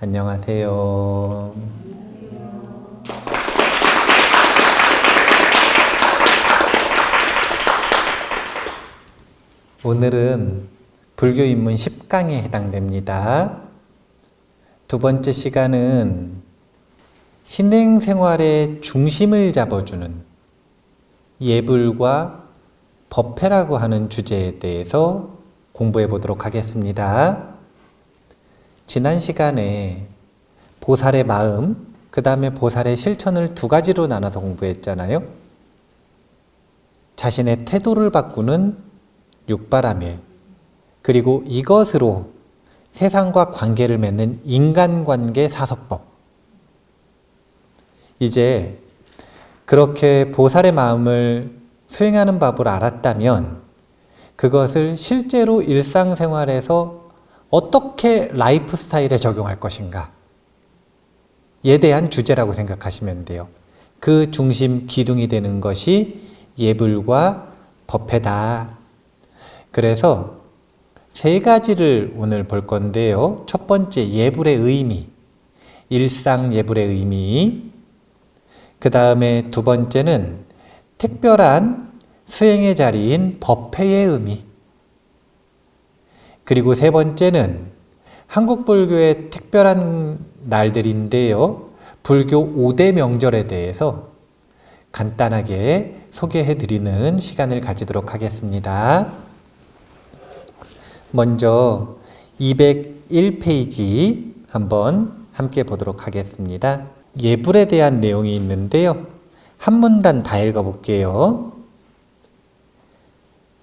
안녕하세요. 오늘은 불교 입문 10강에 해당됩니다. 두 번째 시간은 신행생활의 중심을 잡아주는 예불과 법회라고 하는 주제에 대해서 공부해 보도록 하겠습니다. 지난 시간에 보살의 마음, 그 다음에 보살의 실천을 두 가지로 나눠서 공부했잖아요. 자신의 태도를 바꾸는 육바라밀, 그리고 이것으로 세상과 관계를 맺는 인간관계 사서법. 이제 그렇게 보살의 마음을 수행하는 법을 알았다면 그것을 실제로 일상생활에서 어떻게 라이프 스타일에 적용할 것인가 에 대한 주제라고 생각하시면 돼요. 그 중심 기둥이 되는 것이 예불과 법회다. 그래서 세 가지를 오늘 볼 건데요. 첫 번째, 예불의 의미, 일상 예불의 의미. 그 다음에 두 번째는 특별한 수행의 자리인 법회의 의미. 그리고 세 번째는 한국 불교의 특별한 날들인데요. 불교 5대 명절에 대해서 간단하게 소개해드리는 시간을 가지도록 하겠습니다. 먼저 201페이지 한번 함께 보도록 하겠습니다. 예불에 대한 내용이 있는데요. 한 문단 다 읽어볼게요.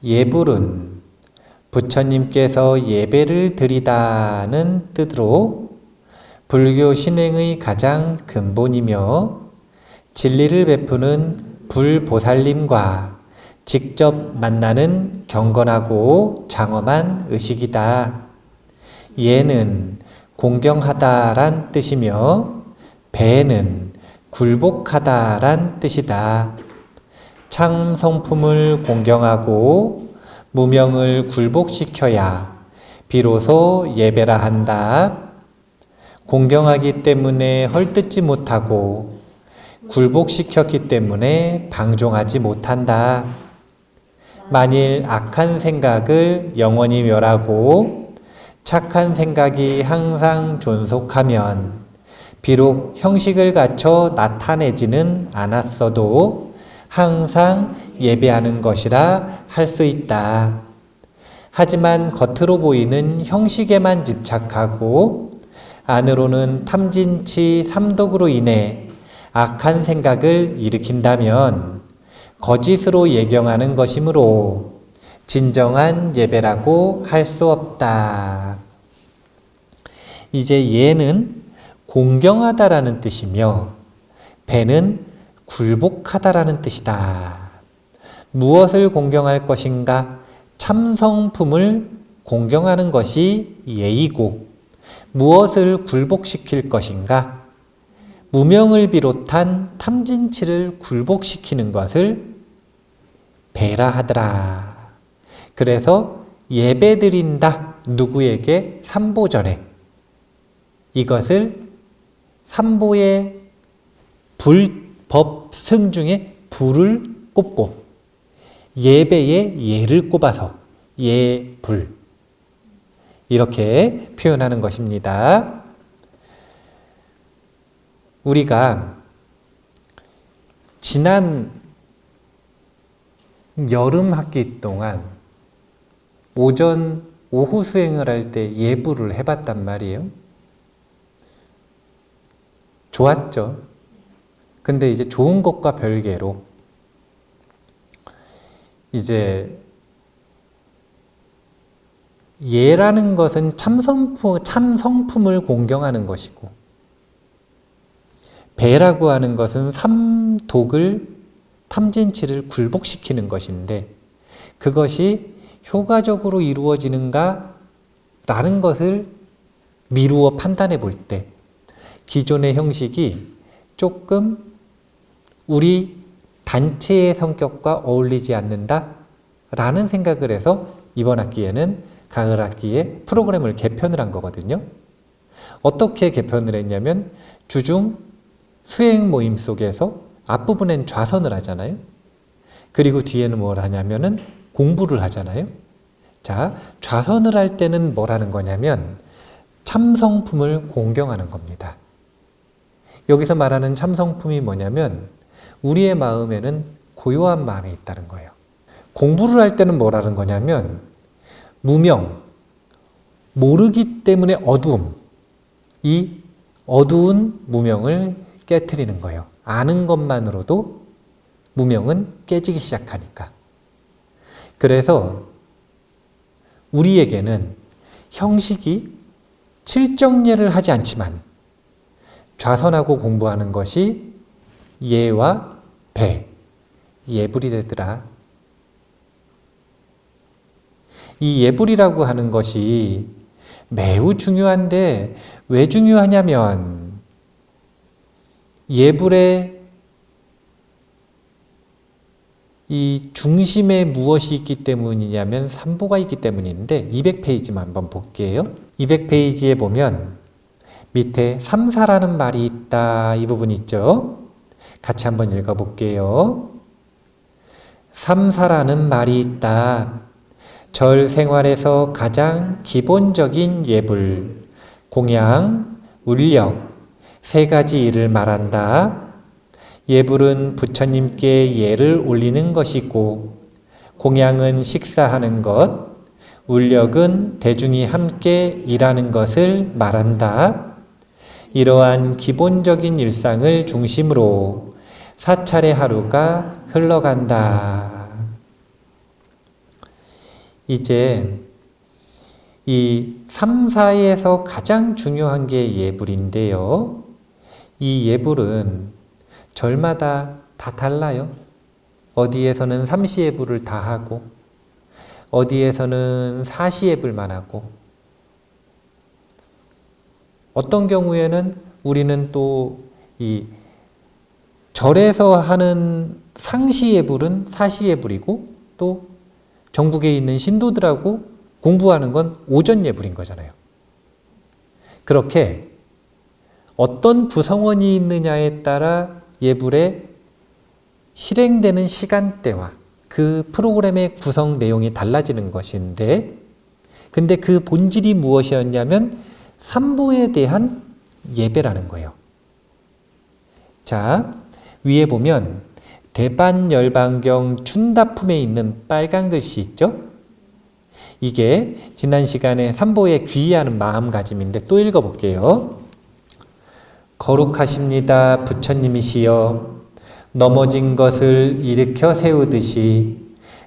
예불은 부처님께서 예배를 드리다는 뜻으로 불교 신행의 가장 근본이며 진리를 베푸는 불보살님과 직접 만나는 경건하고 장엄한 의식이다. 예는 공경하다란 뜻이며 배는 굴복하다란 뜻이다. 참 성품을 공경하고 무명을 굴복시켜야 비로소 예배라 한다. 공경하기 때문에 헐뜯지 못하고 굴복시켰기 때문에 방종하지 못한다. 만일 악한 생각을 영원히 멸하고 착한 생각이 항상 존속하면 비록 형식을 갖춰 나타내지는 않았어도 항상 예배하는 것이라 할 수 있다. 하지만 겉으로 보이는 형식에만 집착하고 안으로는 탐진치 삼독으로 인해 악한 생각을 일으킨다면 거짓으로 예경하는 것이므로 진정한 예배라고 할 수 없다. 이제 예는 공경하다라는 뜻이며 배는 굴복하다라는 뜻이다. 무엇을 공경할 것인가? 참성품을 공경하는 것이 예이고 무엇을 굴복시킬 것인가? 무명을 비롯한 탐진치를 굴복시키는 것을 배라 하더라. 그래서 예배드린다. 누구에게? 삼보전에. 이것을 삼보의 법 승 중에 불을 꼽고 예배에 예를 꼽아서 예불 이렇게 표현하는 것입니다. 우리가 지난 여름 학기 동안 오전, 오후 수행을 할 때 예불을 해봤단 말이에요. 좋았죠. 근데 이제 좋은 것과 별개로 이제 예라는 것은 참성품을 공경하는 것이고 배라고 하는 것은 삼독을 탐진치를 굴복시키는 것인데 그것이 효과적으로 이루어지는가 라는 것을 미루어 판단해 볼 때 기존의 형식이 조금 우리 단체의 성격과 어울리지 않는다 라는 생각을 해서 이번 학기에는 가을 학기에 프로그램을 개편을 한 거거든요. 어떻게 개편을 했냐면 주중 수행 모임 속에서 앞부분엔 좌선을 하잖아요. 그리고 뒤에는 뭘 하냐면은 공부를 하잖아요. 자, 좌선을 할 때는 뭘 하는 거냐면 참성품을 공경하는 겁니다. 여기서 말하는 참성품이 뭐냐면 우리의 마음에는 고요한 마음이 있다는 거예요. 공부를 할 때는 뭘 하는 거냐면 무명, 모르기 때문에 어두움, 이 어두운 무명을 깨트리는 거예요. 아는 것만으로도 무명은 깨지기 시작하니까. 그래서 우리에게는 형식이 칠정예를 하지 않지만 좌선하고 공부하는 것이 예와 배, 예불이 되더라. 이 예불이라고 하는 것이 매우 중요한데 왜 중요하냐면 예불의 이 중심에 무엇이 있기 때문이냐면 삼보가 있기 때문인데 200페이지만 한번 볼게요. 200페이지에 보면 밑에 삼사라는 말이 있다. 이 부분 있죠? 같이 한번 읽어볼게요. 삼사라는 말이 있다. 절 생활에서 가장 기본적인 예불, 공양, 울력 세 가지 일을 말한다. 예불은 부처님께 예를 올리는 것이고 공양은 식사하는 것, 울력은 대중이 함께 일하는 것을 말한다. 이러한 기본적인 일상을 중심으로 사찰의 하루가 흘러간다. 이제 이 3, 4에서 가장 중요한 게 예불인데요. 이 예불은 절마다 다 달라요. 어디에서는 삼시예불을 다 하고 어디에서는 사시예불만 하고 어떤 경우에는 우리는 또 이 절에서 하는 상시예불은 사시예불이고 또 전국에 있는 신도들하고 공부하는 건 오전 예불인 거잖아요. 그렇게 어떤 구성원이 있느냐에 따라 예불에 실행되는 시간대와 그 프로그램의 구성 내용이 달라지는 것인데 근데 그 본질이 무엇이었냐면 삼보에 대한 예배라는 거예요. 자, 위에 보면 대반열반경 춘다품에 있는 빨간 글씨 있죠? 이게 지난 시간에 삼보에 귀의하는 마음가짐인데 또 읽어볼게요. 거룩하십니다. 부처님이시여 넘어진 것을 일으켜 세우듯이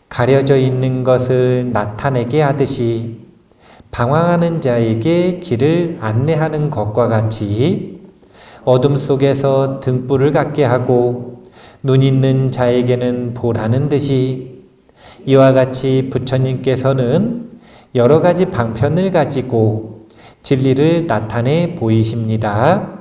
가려져 있는 것을 나타내게 하듯이 방황하는 자에게 길을 안내하는 것과 같이 어둠 속에서 등불을 갖게 하고 눈 있는 자에게는 보라는 듯이 이와 같이 부처님께서는 여러 가지 방편을 가지고 진리를 나타내 보이십니다.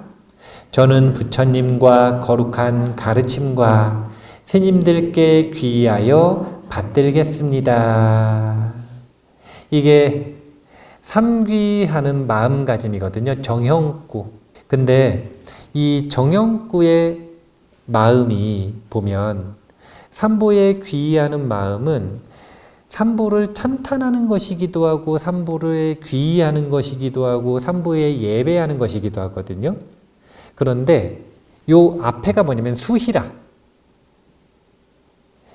저는 부처님과 거룩한 가르침과 스님들께 귀의하여 받들겠습니다. 이게 삼귀하는 마음가짐이거든요. 정형구. 근데 이 정형구의 마음이 보면 삼보에 귀의하는 마음은 삼보를 찬탄하는 것이기도 하고 삼보를 귀의하는 것이기도 하고 삼보에 예배하는 것이기도 하거든요. 그런데 요 앞에가 뭐냐면 수희라.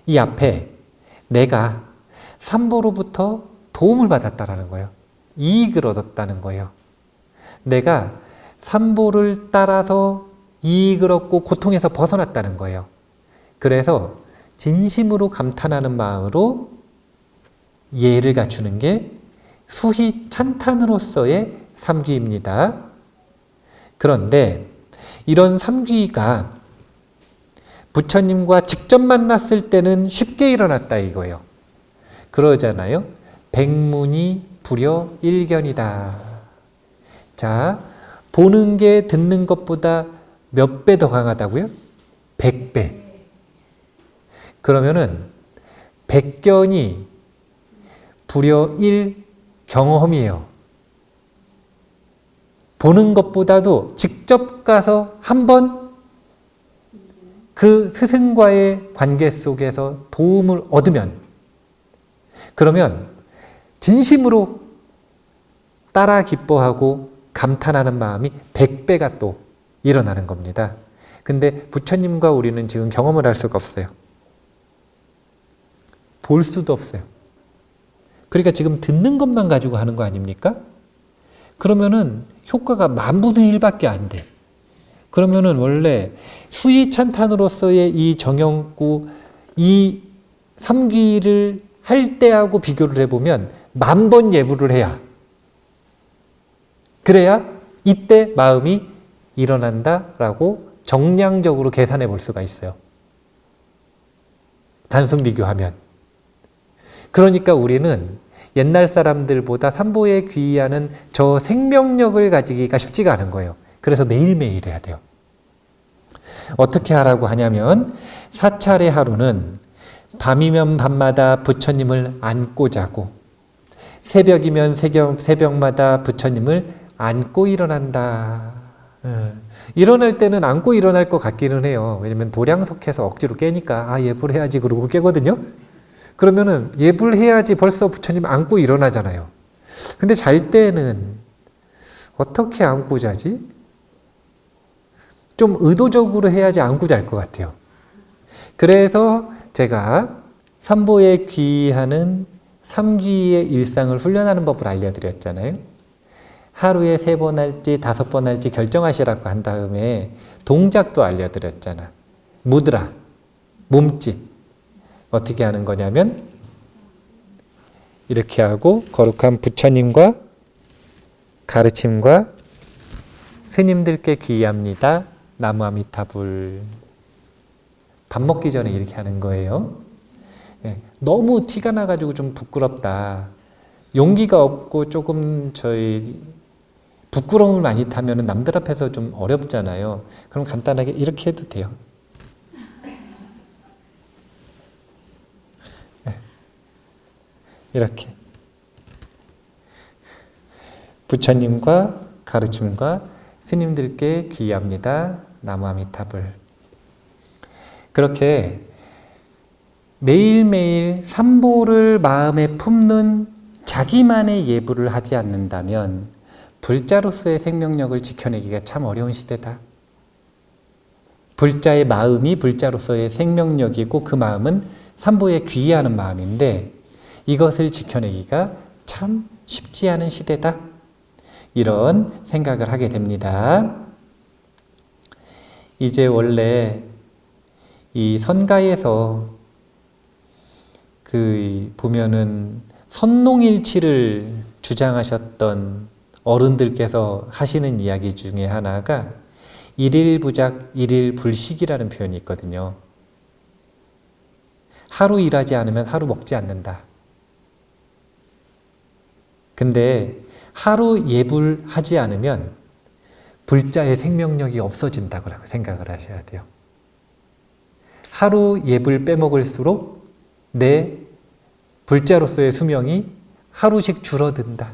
이 앞에 내가 삼보로부터 도움을 받았다라는 거예요. 이익을 얻었다는 거예요. 내가 삼보를 따라서 이익을 얻고 고통에서 벗어났다는 거예요. 그래서 진심으로 감탄하는 마음으로 예를 갖추는 게 수희 찬탄으로서의 삼귀입니다. 그런데 이런 삼귀가 부처님과 직접 만났을 때는 쉽게 일어났다 이거예요. 그러잖아요. 백문이 불여 일견이다. 자, 보는 게 듣는 것보다 몇 배 더 강하다고요? 100배. 그러면은 백견이 불여 일 경험이에요. 보는 것보다도 직접 가서 한번 그 스승과의 관계 속에서 도움을 얻으면, 그러면 진심으로 따라 기뻐하고 감탄하는 마음이 100배가 또 일어나는 겁니다. 근데 부처님과 우리는 지금 경험을 할 수가 없어요. 볼 수도 없어요. 그러니까 지금 듣는 것만 가지고 하는 거 아닙니까? 그러면은 효과가 10,000분의 1밖에 안 돼. 그러면은 원래 수의찬탄으로서의 이 정형구, 이 삼귀를 할 때하고 비교를 해보면 10,000번 예불을 해야, 그래야 이때 마음이 일어난다라고 정량적으로 계산해 볼 수가 있어요. 단순 비교하면. 그러니까 우리는 옛날 사람들보다 삼보에 귀의하는 저 생명력을 가지기가 쉽지가 않은 거예요. 그래서 매일매일 해야 돼요. 어떻게 하라고 하냐면, 사찰의 하루는 밤이면 밤마다 부처님을 안고 자고, 새벽이면 새벽마다 부처님을 안고 일어난다. 일어날 때는 안고 일어날 것 같기는 해요. 왜냐면 도량석해서 억지로 깨니까 예불해야지 그러고 깨거든요. 그러면은 예불해야지 벌써 부처님 안고 일어나잖아요. 근데 잘 때는 어떻게 안고 자지? 좀 의도적으로 해야지 안고 잘 것 같아요. 그래서 제가 삼보에 귀의하는 삼귀의 일상을 훈련하는 법을 알려드렸잖아요. 하루에 3번 할지 5번 할지 결정하시라고 한 다음에 동작도 알려드렸잖아. 무드라, 몸짓. 어떻게 하는 거냐면 이렇게 하고 거룩한 부처님과 가르침과 스님들께 귀의합니다. 나무 아미타불. 밥 먹기 전에 이렇게 하는 거예요. 너무 티가 나가지고 좀 부끄럽다. 용기가 없고 조금 부끄러움을 많이 타면 남들 앞에서 좀 어렵잖아요. 그럼 간단하게 이렇게 해도 돼요. 이렇게. 부처님과 가르침과 스님들께 귀의합니다. 나무 아미타불. 그렇게 매일매일 삼보를 마음에 품는 자기만의 예불을 하지 않는다면 불자로서의 생명력을 지켜내기가 참 어려운 시대다. 불자의 마음이 불자로서의 생명력이고 그 마음은 삼보에 귀의하는 마음인데 이것을 지켜내기가 참 쉽지 않은 시대다. 이런 생각을 하게 됩니다. 이제 원래 이 선가에서 보면은 선농일치를 주장하셨던 어른들께서 하시는 이야기 중에 하나가 일일부작 일일불식이라는 표현이 있거든요. 하루 일하지 않으면 하루 먹지 않는다. 근데 하루 예불하지 않으면 불자의 생명력이 없어진다고 생각을 하셔야 돼요. 하루 예불 빼먹을수록 내 불자로서의 수명이 하루씩 줄어든다.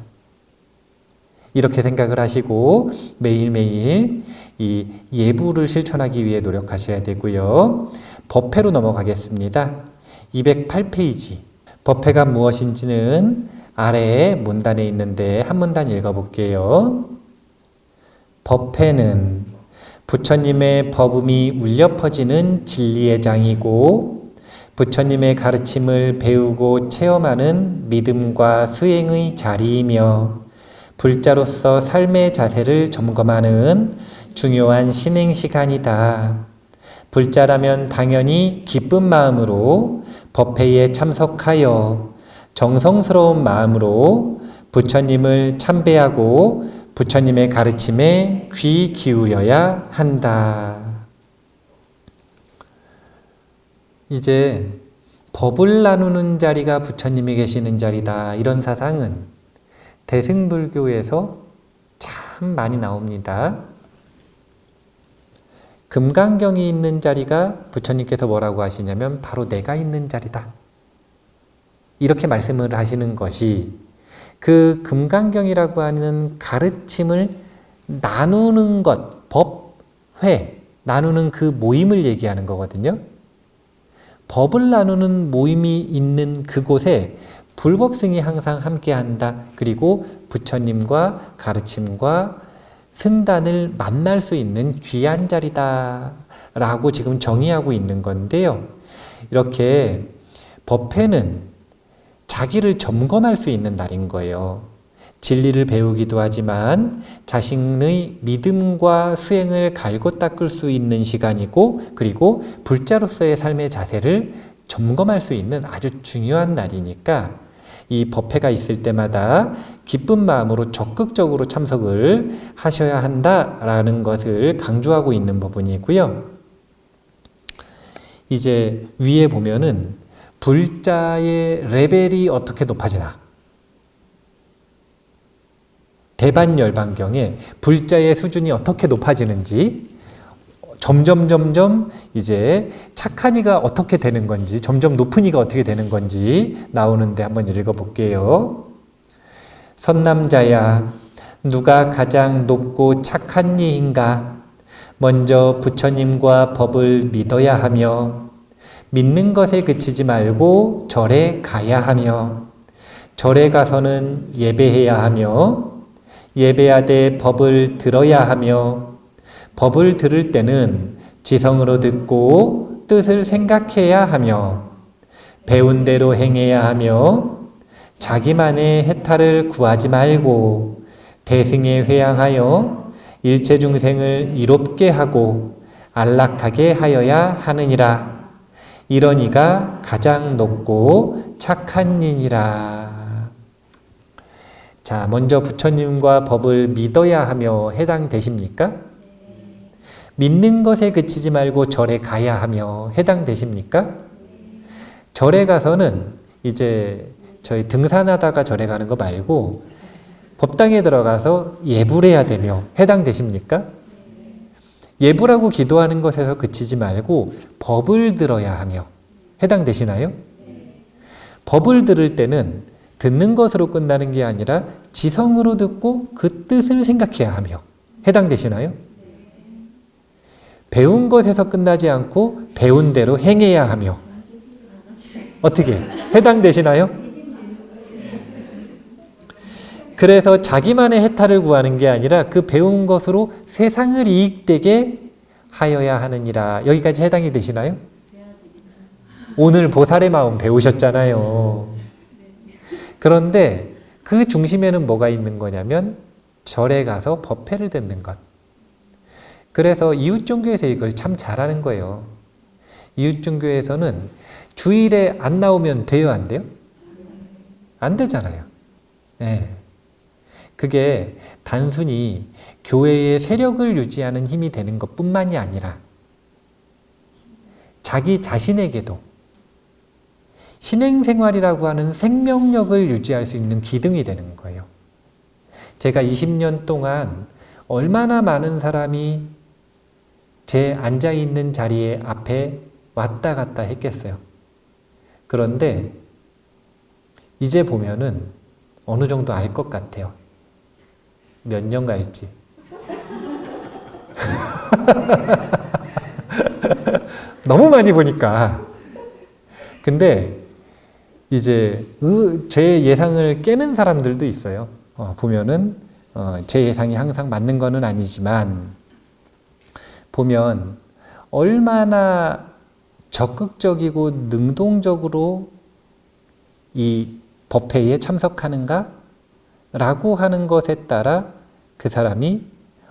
이렇게 생각을 하시고 매일매일 이 예불을 실천하기 위해 노력하셔야 되고요. 법회로 넘어가겠습니다. 208페이지. 법회가 무엇인지는 아래에 문단에 있는데 한 문단 읽어볼게요. 법회는 부처님의 법음이 울려 퍼지는 진리의 장이고 부처님의 가르침을 배우고 체험하는 믿음과 수행의 자리이며 불자로서 삶의 자세를 점검하는 중요한 신행 시간이다. 불자라면 당연히 기쁜 마음으로 법회에 참석하여 정성스러운 마음으로 부처님을 참배하고 부처님의 가르침에 귀 기울여야 한다. 이제 법을 나누는 자리가 부처님이 계시는 자리다. 이런 사상은 대승불교에서 참 많이 나옵니다. 금강경이 있는 자리가 부처님께서 뭐라고 하시냐면 바로 내가 있는 자리다. 이렇게 말씀을 하시는 것이 그 금강경이라고 하는 가르침을 나누는 것, 법회, 나누는 그 모임을 얘기하는 거거든요. 법을 나누는 모임이 있는 그곳에 불법승이 항상 함께한다. 그리고 부처님과 가르침과 승단을 만날 수 있는 귀한 자리다 라고 지금 정의하고 있는 건데요. 이렇게 법회는 자기를 점검할 수 있는 날인 거예요. 진리를 배우기도 하지만 자신의 믿음과 수행을 갈고 닦을 수 있는 시간이고, 그리고 불자로서의 삶의 자세를 점검할 수 있는 아주 중요한 날이니까 이 법회가 있을 때마다 기쁜 마음으로 적극적으로 참석을 하셔야 한다라는 것을 강조하고 있는 부분이고요. 이제 위에 보면은 불자의 레벨이 어떻게 높아지나? 대반열반경에 불자의 수준이 어떻게 높아지는지, 점점 이제 착한 이가 어떻게 되는 건지, 점점 높은 이가 어떻게 되는 건지 나오는데 한번 읽어볼게요. 선남자야, 누가 가장 높고 착한 이인가? 먼저 부처님과 법을 믿어야 하며, 믿는 것에 그치지 말고 절에 가야 하며, 절에 가서는 예배해야 하며, 예배하되 법을 들어야 하며, 법을 들을 때는 지성으로 듣고 뜻을 생각해야 하며, 배운 대로 행해야 하며, 자기만의 해탈을 구하지 말고 대승에 회양하여 일체 중생을 이롭게 하고 안락하게 하여야 하느니라. 이런 이가 가장 높고 착한 이니라. 자, 먼저 부처님과 법을 믿어야 하며 해당되십니까? 믿는 것에 그치지 말고 절에 가야 하며 해당되십니까? 절에 가서는 이제 저희 등산하다가 절에 가는 거 말고 법당에 들어가서 예불 해야 되며 해당되십니까? 예불하고 기도하는 것에서 그치지 말고 법을 들어야 하며 해당되시나요? 법을 들을 때는 듣는 것으로 끝나는 게 아니라 지성으로 듣고 그 뜻을 생각해야 하며 해당되시나요? 배운 것에서 끝나지 않고 배운 대로 행해야 하며 어떻게 해당되시나요? 그래서 자기만의 해탈을 구하는 게 아니라 그 배운 것으로 세상을 이익되게 하여야 하느니라. 여기까지 해당이 되시나요? 오늘 보살의 마음 배우셨잖아요. 그런데 그 중심에는 뭐가 있는 거냐면 절에 가서 법회를 듣는 것. 그래서 이웃종교에서 이걸 참 잘하는 거예요. 이웃종교에서는 주일에 안 나오면 돼요, 안 돼요? 안 되잖아요. 네. 그게 단순히 교회의 세력을 유지하는 힘이 되는 것뿐만이 아니라 자기 자신에게도 신행생활이라고 하는 생명력을 유지할 수 있는 기둥이 되는 거예요. 제가 20년 동안 얼마나 많은 사람이 제 앉아있는 자리에 앞에 왔다 갔다 했겠어요. 그런데 이제 보면은 어느 정도 알 것 같아요. 몇 년 갈지. 너무 많이 보니까. 근데 이제 제 예상을 깨는 사람들도 있어요. 보면은 제 예상이 항상 맞는 거는 아니지만 보면 얼마나 적극적이고 능동적으로 이 법회에 참석하는가 라고 하는 것에 따라 그 사람이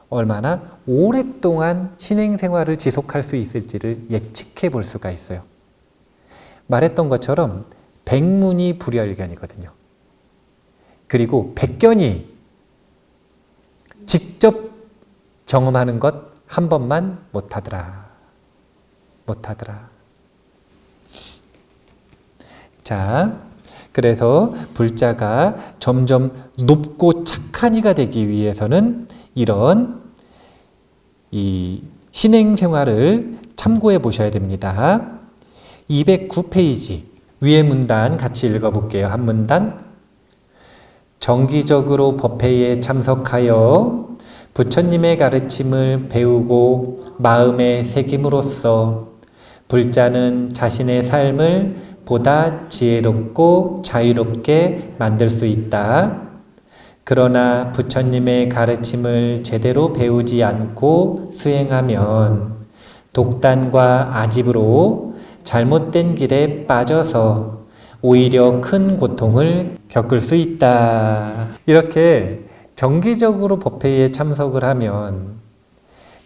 얼마나 오랫동안 신행생활을 지속할 수 있을지를 예측해 볼 수가 있어요. 말했던 것처럼 백문이 불여일견이거든요. 그리고 백견이 직접 경험하는 것 한 번만 못하더라. 자, 그래서 불자가 점점 높고 착한 이가 되기 위해서는 이런 이 신행생활을 참고해 보셔야 됩니다. 209페이지 위에 문단 같이 읽어볼게요. 한 문단. 정기적으로 법회에 참석하여 부처님의 가르침을 배우고 마음에 새김으로써 불자는 자신의 삶을 보다 지혜롭고 자유롭게 만들 수 있다. 그러나 부처님의 가르침을 제대로 배우지 않고 수행하면 독단과 아집으로 잘못된 길에 빠져서 오히려 큰 고통을 겪을 수 있다. 이렇게 정기적으로 법회에 참석을 하면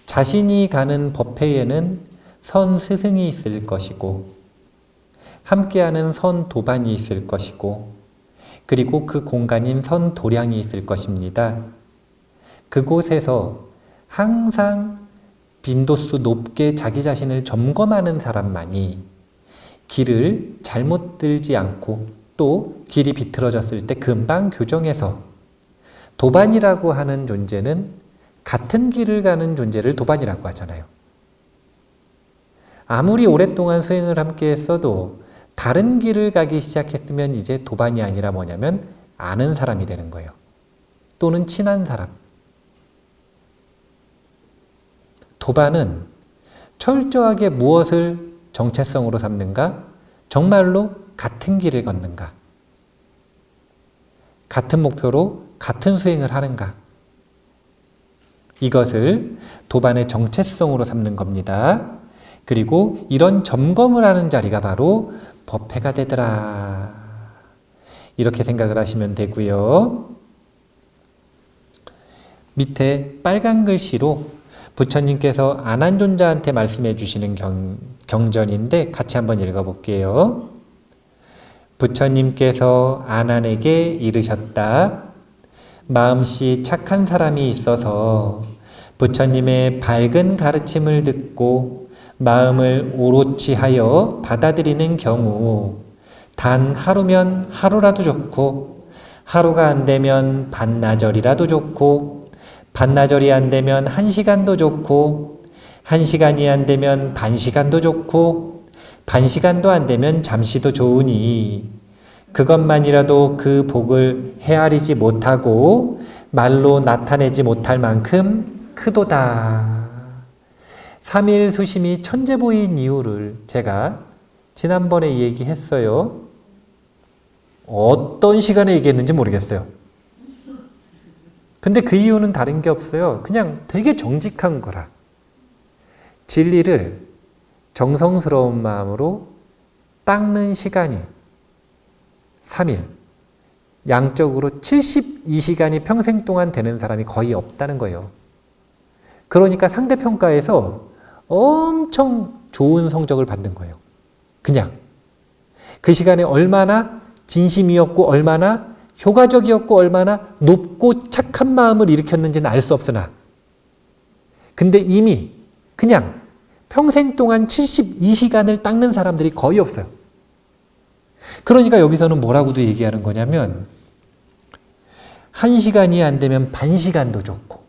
자신이 가는 법회에는 선 스승이 있을 것이고 함께하는 선 도반이 있을 것이고 그리고 그 공간인 선 도량이 있을 것입니다. 그곳에서 항상 빈도수 높게 자기 자신을 점검하는 사람만이 길을 잘못 들지 않고 또 길이 비틀어졌을 때 금방 교정해서 도반이라고 하는 존재는 같은 길을 가는 존재를 도반이라고 하잖아요. 아무리 오랫동안 수행을 함께 했어도 다른 길을 가기 시작했으면 이제 도반이 아니라 뭐냐면 아는 사람이 되는 거예요. 또는 친한 사람. 도반은 철저하게 무엇을 정체성으로 삼는가? 정말로 같은 길을 걷는가? 같은 목표로 같은 수행을 하는가? 이것을 도반의 정체성으로 삼는 겁니다. 그리고 이런 점검을 하는 자리가 바로 법회가 되더라. 이렇게 생각을 하시면 되고요. 밑에 빨간 글씨로 부처님께서 안한존자한테 말씀해 주시는 경전인데 같이 한번 읽어볼게요. 부처님께서 안한에게 이르셨다. 마음씨 착한 사람이 있어서 부처님의 밝은 가르침을 듣고 마음을 오롯이 하여 받아들이는 경우 단 하루면 하루라도 좋고 하루가 안 되면 반나절이라도 좋고 반나절이 안 되면 1시간도 좋고 1시간이 안 되면 반시간도 좋고 반시간도 안 되면 잠시도 좋으니 그것만이라도 그 복을 헤아리지 못하고 말로 나타내지 못할 만큼 크도다. 3일 수심이 천재보인 이유를 제가 지난번에 얘기했어요. 어떤 시간에 얘기했는지 모르겠어요. 근데 그 이유는 다른 게 없어요. 그냥 되게 정직한 거라. 진리를 정성스러운 마음으로 닦는 시간이 3일, 양적으로 72시간이 평생 동안 되는 사람이 거의 없다는 거예요. 그러니까 상대평가에서 엄청 좋은 성적을 받는 거예요. 그냥 그 시간에 얼마나 진심이었고 얼마나 효과적이었고 얼마나 높고 착한 마음을 일으켰는지는 알 수 없으나 근데 이미 그냥 평생 동안 72시간을 닦는 사람들이 거의 없어요. 그러니까 여기서는 뭐라고도 얘기하는 거냐면 1시간이 안 되면 반시간도 좋고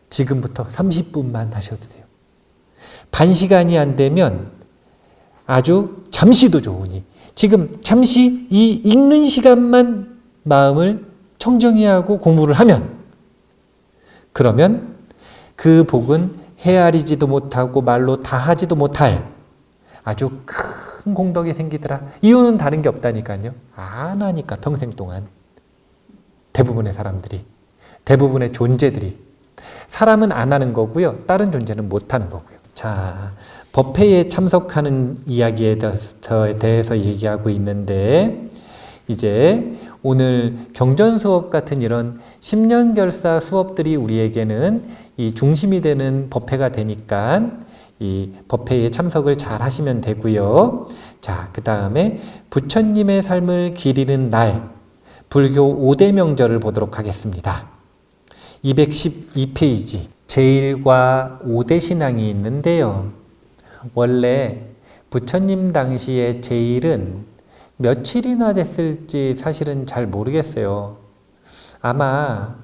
지금부터 30분만 하셔도 돼요. 반시간이 안 되면 아주 잠시도 좋으니 지금 잠시 이 읽는 시간만 마음을 청정히 하고 공부를 하면 그러면 그 복은 헤아리지도 못하고 말로 다 하지도 못할 아주 큰 공덕이 생기더라. 이유는 다른 게 없다니까요. 안 하니까 평생 동안 대부분의 사람들이 대부분의 존재들이 사람은 안 하는 거고요. 다른 존재는 못 하는 거고요. 자, 법회에 참석하는 이야기에 대해서 얘기하고 있는데 이제 오늘 경전 수업 같은 이런 10년결사 수업들이 우리에게는 이 중심이 되는 법회가 되니까 이 법회에 참석을 잘 하시면 되고요. 자, 그 다음에 부처님의 삶을 기리는 날 불교 5대 명절을 보도록 하겠습니다. 212페이지 제1과 5대 신앙이 있는데요. 원래 부처님 당시에 제1은 며칠이나 됐을지 사실은 잘 모르겠어요. 아마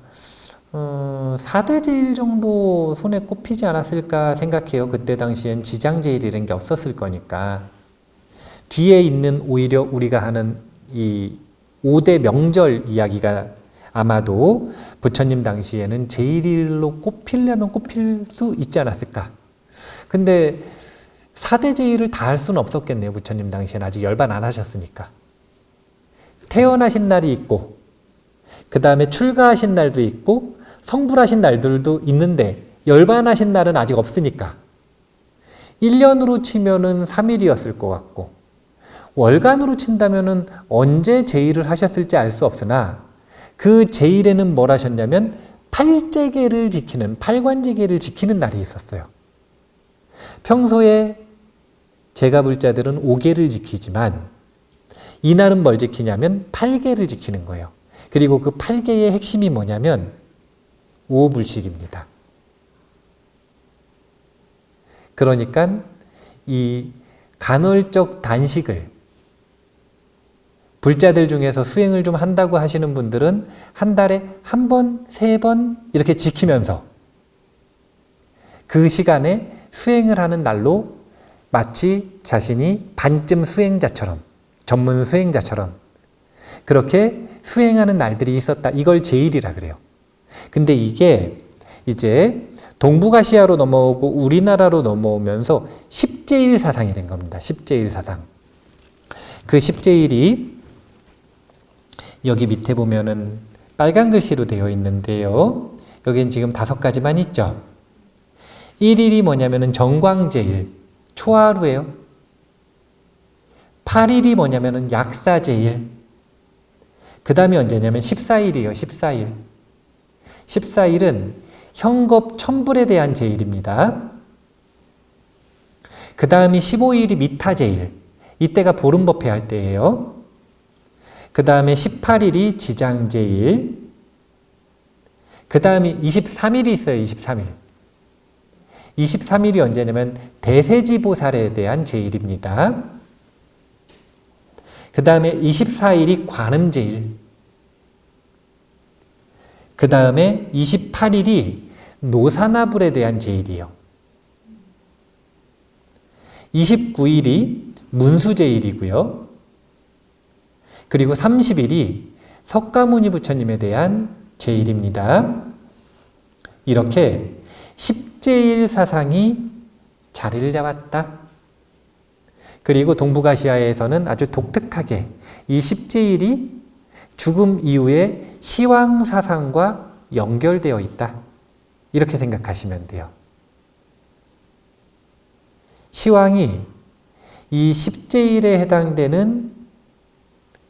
4대 제일 정도 손에 꼽히지 않았을까 생각해요. 그때 당시엔 지장제일이라는 게 없었을 거니까. 뒤에 있는 오히려 우리가 하는 이 5대 명절 이야기가 아마도 부처님 당시에는 제1일로 꼽히려면 꼽힐 수 있지 않았을까. 근데 4대 제일을 다 할 수는 없었겠네요. 부처님 당시에는 아직 열반 안 하셨으니까. 태어나신 날이 있고 그 다음에 출가하신 날도 있고 성불하신 날들도 있는데 열반하신 날은 아직 없으니까 1년으로 치면은 3일이었을 것 같고 월간으로 친다면은 언제 제일을 하셨을지 알 수 없으나 그 제일에는 뭘 하셨냐면 팔제계를 지키는 팔관제계를 지키는 날이 있었어요. 평소에 제가불자들은 5계를 지키지만 이날은 뭘 지키냐면 8계를 지키는 거예요. 그리고 그 8계의 핵심이 뭐냐면 오불식입니다. 그러니까 이 간헐적 단식을 불자들 중에서 수행을 좀 한다고 하시는 분들은 한 달에 한 번, 3번 이렇게 지키면서 그 시간에 수행을 하는 날로 마치 자신이 반쯤 수행자처럼 전문 수행자처럼 그렇게 수행하는 날들이 있었다. 이걸 제일이라 그래요. 근데 이게 이제 동북아시아로 넘어오고 우리나라로 넘어오면서 10제일 사상이 된 겁니다. 10제일 사상. 그 10제일이 여기 밑에 보면은 빨간 글씨로 되어 있는데요. 여기는 지금 5가지만 있죠. 1일이 뭐냐면은 정광제일, 초하루예요. 8일이 뭐냐면은 약사제일. 그 다음이 언제냐면 14일이에요. 14일. 14일은 형겁 천불에 대한 제일입니다. 그 다음이 15일이 미타제일. 이때가 보름법회 할 때예요. 그 다음에 18일이 지장제일. 그 다음이 23일이 있어요. 23일. 23일이 언제냐면 대세지보살에 대한 제일입니다. 그 다음에 24일이 관음제일. 그 다음에 28일이 노사나불에 대한 제일이에요. 29일이 문수제일이고요. 그리고 30일이 석가모니 부처님에 대한 제일입니다. 이렇게 10제일 사상이 자리를 잡았다. 그리고 동북아시아에서는 아주 독특하게 이 10제일이 죽음 이후에 시황 사상과 연결되어 있다. 이렇게 생각하시면 돼요. 시황이 이 10제일에 해당되는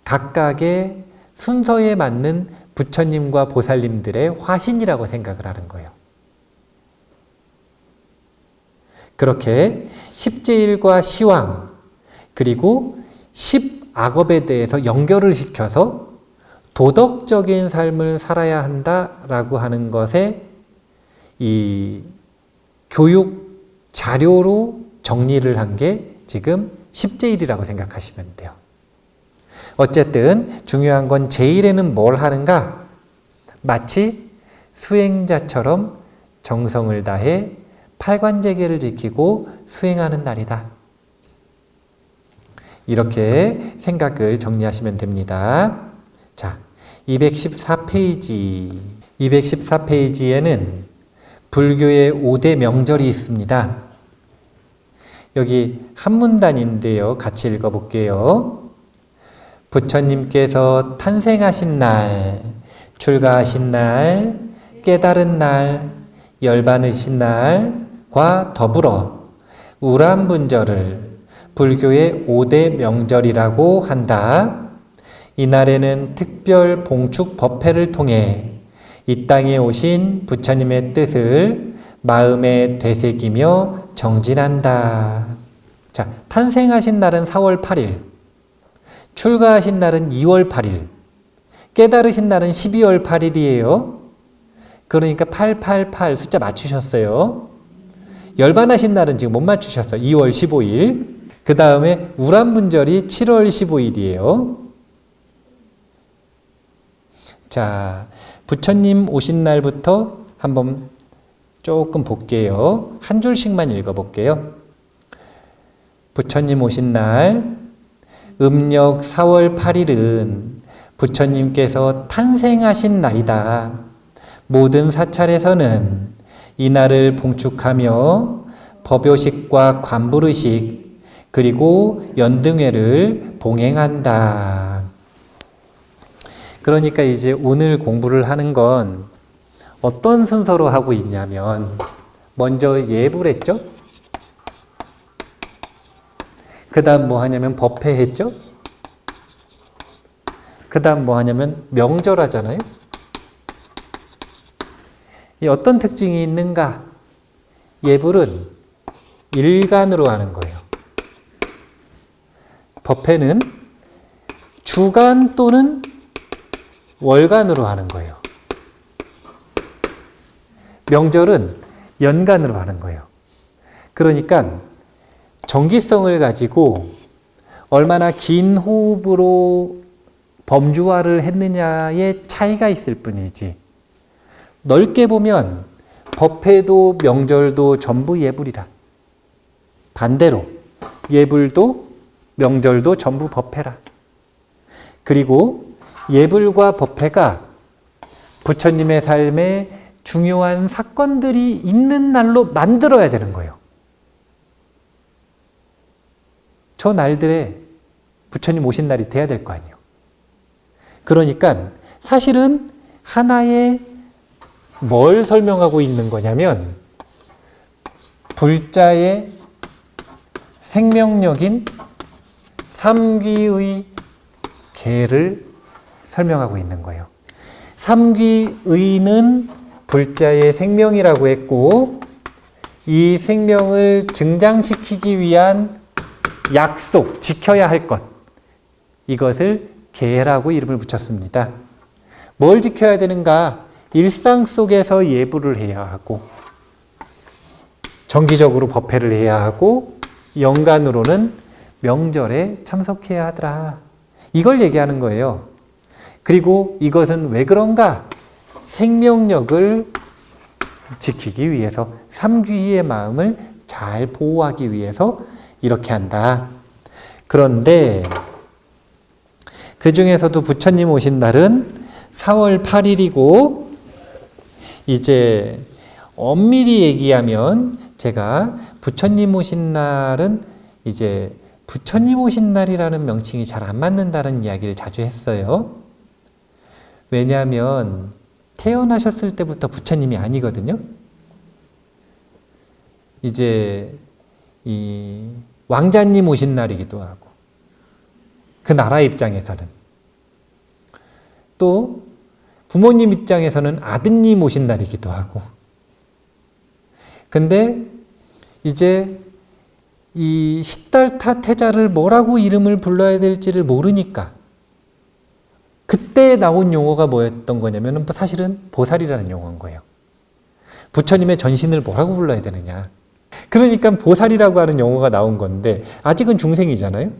각각의 순서에 맞는 부처님과 보살님들의 화신이라고 생각을 하는 거예요. 그렇게 10제일과 시황 그리고 10악업에 대해서 연결을 시켜서 도덕적인 삶을 살아야 한다라고 하는 것에 이 교육 자료로 정리를 한 게 지금 10제일이라고 생각하시면 돼요. 어쨌든 중요한 건 제일에는 뭘 하는가? 마치 수행자처럼 정성을 다해 팔관제계를 지키고 수행하는 날이다. 이렇게 생각을 정리하시면 됩니다. 자, 214페이지. 214페이지에는 불교의 5대 명절이 있습니다. 여기 한 문단인데요. 같이 읽어볼게요. 부처님께서 탄생하신 날, 출가하신 날, 깨달은 날, 열반으신 날과 더불어 우람분절을 불교의 5대 명절이라고 한다. 이날에는 특별 봉축 법회를 통해 이 땅에 오신 부처님의 뜻을 마음에 되새기며 정진한다. 자, 탄생하신 날은 4월 8일, 출가하신 날은 2월 8일, 깨달으신 날은 12월 8일이에요. 그러니까 888 숫자 맞추셨어요. 열반하신 날은 지금 못 맞추셨어요. 2월 15일. 그 다음에 우람분절이 7월 15일이에요. 자, 부처님 오신 날부터 한번 조금 볼게요. 한 줄씩만 읽어볼게요. 부처님 오신 날 음력 4월 8일은 부처님께서 탄생하신 날이다. 모든 사찰에서는 이날을 봉축하며 법요식과 관부르식 그리고 연등회를 봉행한다. 그러니까 이제 오늘 공부를 하는 건 어떤 순서로 하고 있냐면 먼저 예불 했죠? 그 다음 뭐 하냐면 법회 했죠? 그 다음 뭐 하냐면 명절 하잖아요? 이 어떤 특징이 있는가? 예불은 일간으로 하는 거예요. 법회는 주간 또는 월간으로 하는 거예요. 명절은 연간으로 하는 거예요. 그러니까 정기성을 가지고 얼마나 긴 호흡으로 범주화를 했느냐의 차이가 있을 뿐이지, 넓게 보면 법회도 명절도 전부 예불이라. 반대로 예불도 명절도 전부 법회라. 그리고 예불과 법회가 부처님의 삶에 중요한 사건들이 있는 날로 만들어야 되는 거예요. 저 날들에 부처님 오신 날이 돼야 될 거 아니에요. 그러니까 사실은 하나의 뭘 설명하고 있는 거냐면 불자의 생명력인 삼귀의 계를 설명하고 있는 거예요. 삼귀의는 불자의 생명이라고 했고, 이 생명을 증장시키기 위한 약속, 지켜야 할 것, 이것을 계라고 이름을 붙였습니다. 뭘 지켜야 되는가? 일상 속에서 예불을 해야 하고, 정기적으로 법회를 해야 하고, 연간으로는 명절에 참석해야 하더라. 이걸 얘기하는 거예요. 그리고 이것은 왜 그런가? 생명력을 지키기 위해서, 삼귀의 마음을 잘 보호하기 위해서 이렇게 한다. 그런데 그 중에서도 부처님 오신 날은 4월 8일이고, 이제 엄밀히 얘기하면 제가 부처님 오신 날은 이제 부처님 오신 날이라는 명칭이 잘 안 맞는다는 이야기를 자주 했어요. 왜냐하면 태어나셨을 때부터 부처님이 아니거든요. 이제 이 왕자님 오신 날이기도 하고, 그 나라 입장에서는, 또 부모님 입장에서는 아드님 오신 날이기도 하고. 근데 이제 이 시달타 태자를 뭐라고 이름을 불러야 될지를 모르니까 그때 나온 용어가 뭐였던 거냐면 사실은 보살이라는 용어인 거예요. 부처님의 전신을 뭐라고 불러야 되느냐. 그러니까 보살이라고 하는 용어가 나온 건데, 아직은 중생이잖아요.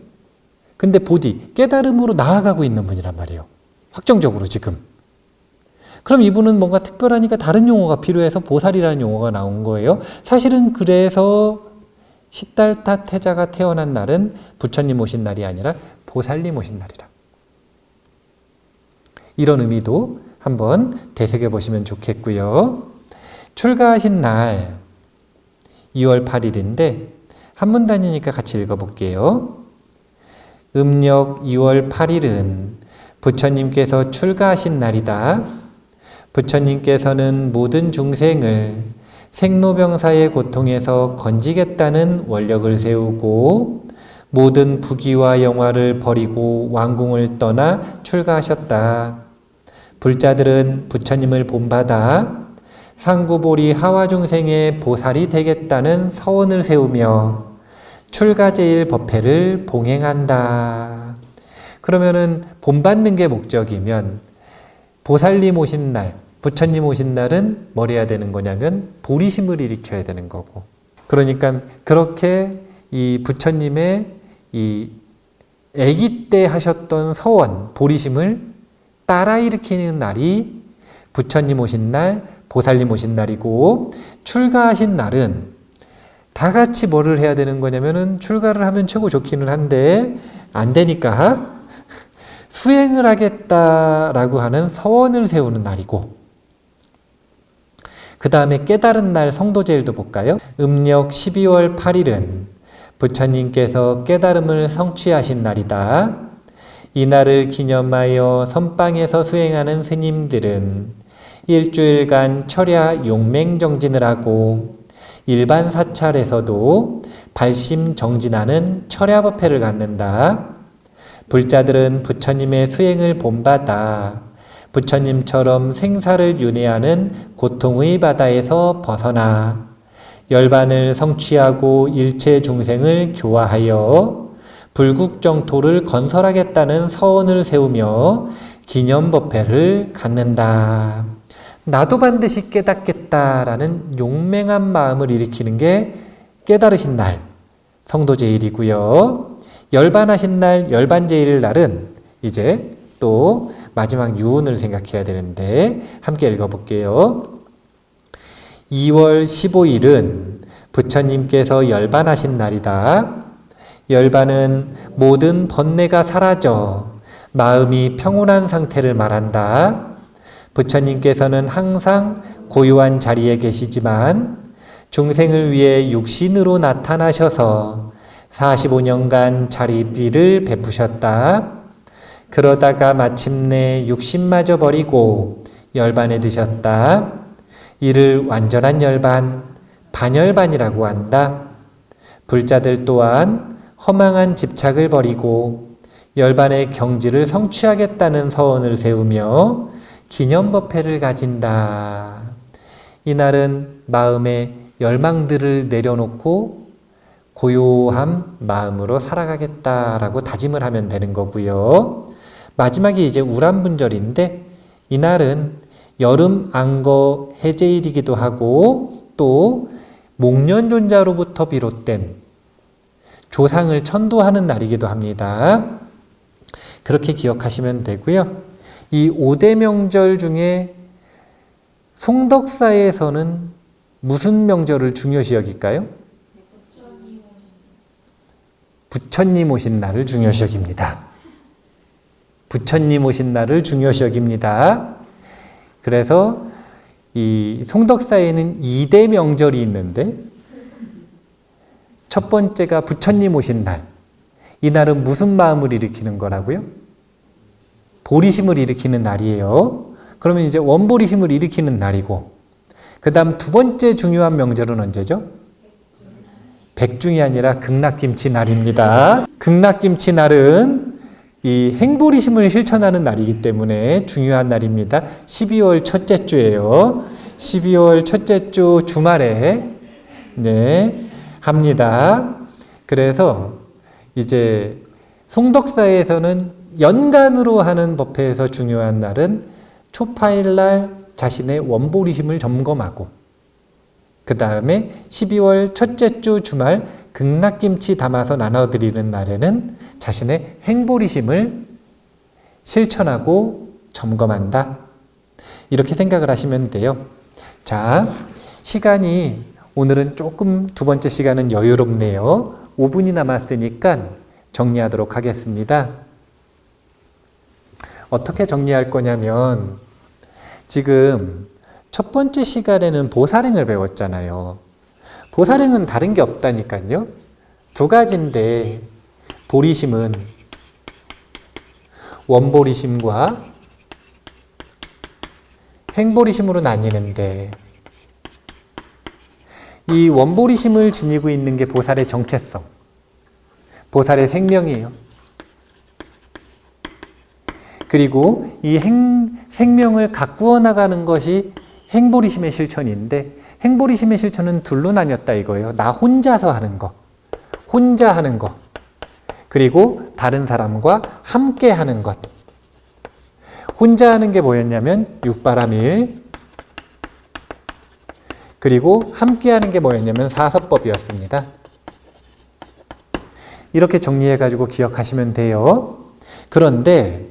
근데 보디, 깨달음으로 나아가고 있는 분이란 말이에요. 확정적으로 지금. 그럼 이분은 뭔가 특별하니까 다른 용어가 필요해서 보살이라는 용어가 나온 거예요. 사실은 그래서 시달타 태자가 태어난 날은 부처님 오신 날이 아니라 보살님 오신 날이라. 이런 의미도 한번 되새겨 보시면 좋겠고요. 출가하신 날 2월 8일인데 한문 단위니까 같이 읽어볼게요. 음력 2월 8일은 부처님께서 출가하신 날이다. 부처님께서는 모든 중생을 생로병사의 고통에서 건지겠다는 원력을 세우고 모든 부귀와 영화를 버리고 왕궁을 떠나 출가하셨다. 불자들은 부처님을 본받아 상구보리 하와중생의 보살이 되겠다는 서원을 세우며 출가제일 법회를 봉행한다. 그러면은 본받는 게 목적이면 보살님 오신 날, 부처님 오신 날은 뭘 해야 되는 거냐면 보리심을 일으켜야 되는 거고. 그러니까 그렇게 이 부처님의 이 아기 때 하셨던 서원, 보리심을 따라 일으키는 날이 부처님 오신 날, 보살님 오신 날이고, 출가하신 날은 다 같이 뭐를 해야 되는 거냐면은 출가를 하면 최고 좋기는 한데 안 되니까 수행을 하겠다라고 하는 서원을 세우는 날이고, 그 다음에 깨달은 날 성도제일도 볼까요? 음력 12월 8일은 부처님께서 깨달음을 성취하신 날이다. 이날을 기념하여 선방에서 수행하는 스님들은 일주일간 철야 용맹정진을 하고 일반 사찰에서도 발심정진하는 철야법회를 갖는다. 불자들은 부처님의 수행을 본받아 부처님처럼 생사를 윤회하는 고통의 바다에서 벗어나 열반을 성취하고 일체 중생을 교화하여 불국정토를 건설하겠다는 서원을 세우며 기념법회를 갖는다. 나도 반드시 깨닫겠다라는 용맹한 마음을 일으키는 게 깨달으신 날, 성도제일이고요. 열반하신 날, 열반제일 날은 이제 또 마지막 유운을 생각해야 되는데 함께 읽어볼게요. 2월 15일은 부처님께서 열반하신 날이다. 열반은 모든 번뇌가 사라져 마음이 평온한 상태를 말한다. 부처님께서는 항상 고요한 자리에 계시지만 중생을 위해 육신으로 나타나셔서 45년간 자리비를 베푸셨다. 그러다가 마침내 육신마저 버리고 열반에 드셨다. 이를 완전한 열반, 반열반이라고 한다. 불자들 또한 허망한 집착을 버리고 열반의 경지를 성취하겠다는 서원을 세우며 기념법회를 가진다. 이날은 마음의 열망들을 내려놓고 고요한 마음으로 살아가겠다라고 다짐을 하면 되는 거고요. 마지막이 이제 우람분절인데 이날은 여름 안거 해제일이기도 하고 또 목련존자로부터 비롯된 조상을 천도하는 날이기도 합니다. 그렇게 기억하시면 되고요. 이 5대 명절 중에 송덕사에서는 무슨 명절을 중요시 여길까요? 부처님 오신 날을 중요시 여깁니다. 부처님 오신 날을 중요시 여깁니다. 그래서 이 송덕사에는 2대 명절이 있는데 첫 번째가 부처님 오신 날. 이 날은 무슨 마음을 일으키는 거라고요? 보리심을 일으키는 날이에요. 그러면 이제 원보리심을 일으키는 날이고, 그 다음 두 번째 중요한 명절은 언제죠? 백중이 아니라 극락김치 날입니다. 극락김치 날은 이 행보리심을 실천하는 날이기 때문에 중요한 날입니다. 12월 첫째 주예요. 12월 첫째 주 주말에 합니다. 그래서 이제 송덕사에서는 연간으로 하는 법회에서 중요한 날은 초파일 날 자신의 원보리심을 점검하고, 그 다음에 12월 첫째 주 주말 극락김치 담아서 나눠드리는 날에는 자신의 행보리심을 실천하고 점검한다. 이렇게 생각을 하시면 돼요. 자, 시간이 오늘은 조금 두 번째 시간은 여유롭네요. 5분이 남았으니까 정리하도록 하겠습니다. 어떻게 정리할 거냐면 지금 첫 번째 시간에는 보살행을 배웠잖아요. 보살행은 다른 게 없다니까요. 두 가지인데 보리심은 원보리심과 행보리심으로 나뉘는데 이 원보리심을 지니고 있는 게 보살의 정체성, 보살의 생명이에요. 그리고 이 생명을 가꾸어 나가는 것이 행보리심의 실천인데, 행보리심의 실천은 둘로 나뉘었다 이거예요. 나 혼자서 하는 거, 혼자 하는 거, 그리고 다른 사람과 함께 하는 것. 혼자 하는 게 뭐였냐면 육바라밀, 그리고 함께 하는 게 뭐였냐면 사서법이었습니다. 이렇게 정리해가지고 기억하시면 돼요. 그런데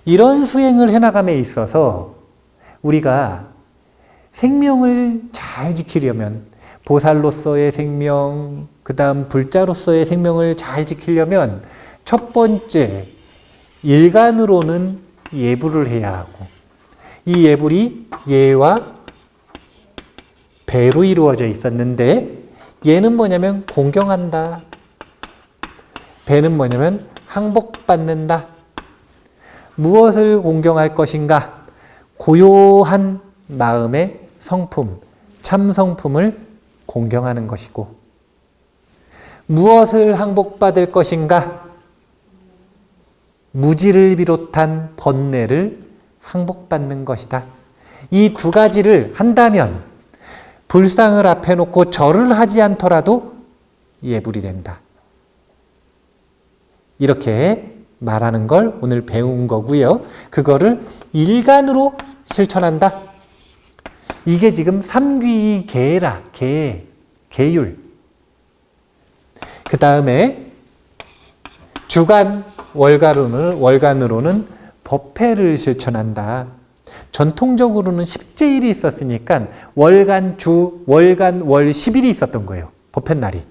이런 수행을 해나감에 있어서 우리가 생명을 잘 지키려면, 보살로서의 생명, 그 다음 불자로서의 생명을 잘 지키려면 첫 번째 일간으로는 예불을 해야 하고, 이 예불이 예와 배로 이루어져 있었는데, 예는 뭐냐면 공경한다, 배는 뭐냐면 항복받는다. 무엇을 공경할 것인가? 고요한 마음의 성품, 참성품을 공경하는 것이고, 무엇을 항복받을 것인가? 무지를 비롯한 번뇌를 항복받는 것이다. 이 두 가지를 한다면 불상을 앞에 놓고 절을 하지 않더라도 예불이 된다. 이렇게 말하는 걸 오늘 배운 거고요. 그거를 일간으로 실천한다. 이게 지금 삼귀계라, 계율. 그 다음에 주간, 월간으로는 법회를 실천한다. 전통적으로는 10제일이 있었으니까 월간, 월 10일이 있었던 거예요. 법회날이.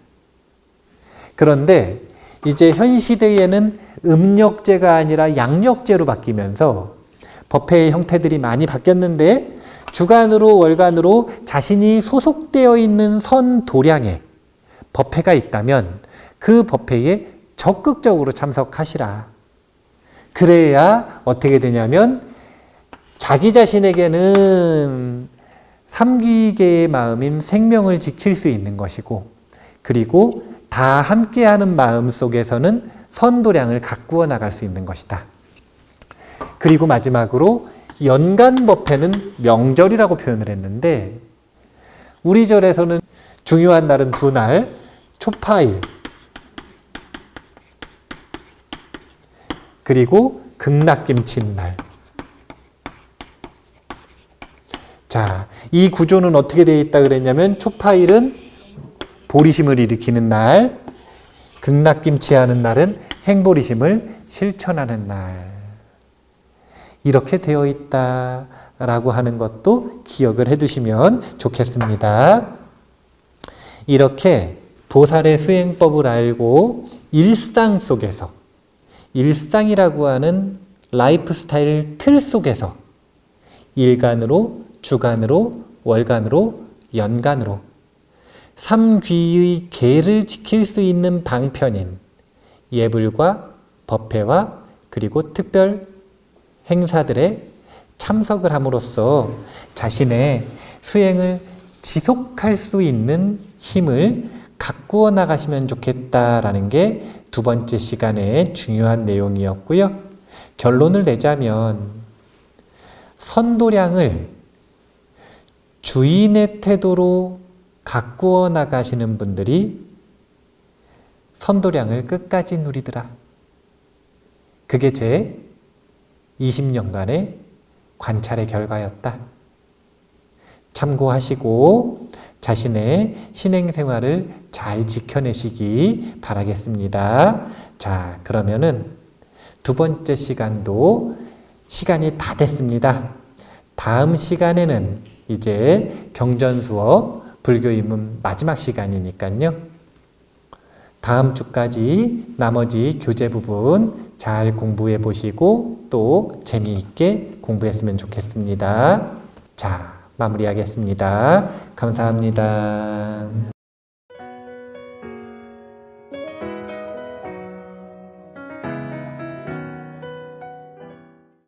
그런데 이제 현 시대에는 음력제가 아니라 양력제로 바뀌면서 법회의 형태들이 많이 바뀌었는데, 주간으로 월간으로 자신이 소속되어 있는 선도량에 법회가 있다면 그 법회에 적극적으로 참석하시라. 그래야 어떻게 되냐면 자기 자신에게는 삼귀계의 마음인 생명을 지킬 수 있는 것이고, 그리고 다 함께하는 마음 속에서는 선도량을 가꾸어 나갈 수 있는 것이다. 그리고 마지막으로 연간 법회는 명절이라고 표현을 했는데, 우리 절에서는 중요한 날은 두 날, 초파일 그리고 극락김칫날. 자, 이 구조는 어떻게 되어 있다 그랬냐면, 초파일은 보리심을 일으키는 날, 극락김치하는 날은 행보리심을 실천하는 날. 이렇게 되어 있다라고 하는 것도 기억을 해두시면 좋겠습니다. 이렇게 보살의 수행법을 알고 일상 속에서, 일상이라고 하는 라이프 스타일 틀 속에서 일간으로, 주간으로, 월간으로, 연간으로 삼귀의 계를 지킬 수 있는 방편인 예불과 법회와 그리고 특별 행사들에 참석을 함으로써 자신의 수행을 지속할 수 있는 힘을 가꾸어 나가시면 좋겠다라는 게 두 번째 시간의 중요한 내용이었고요. 결론을 내자면 선도량을 주인의 태도로 가꾸어 나가시는 분들이 선도량을 끝까지 누리더라. 그게 제 20년간의 관찰의 결과였다. 참고하시고 자신의 신행생활을 잘 지켜내시기 바라겠습니다. 자, 그러면은 두 번째 시간도 시간이 다 됐습니다. 다음 시간에는 이제 경전 수업, 불교 입문 마지막 시간이니까요. 다음 주까지 나머지 교재 부분 잘 공부해 보시고 또 재미있게 공부했으면 좋겠습니다. 자, 마무리하겠습니다. 감사합니다.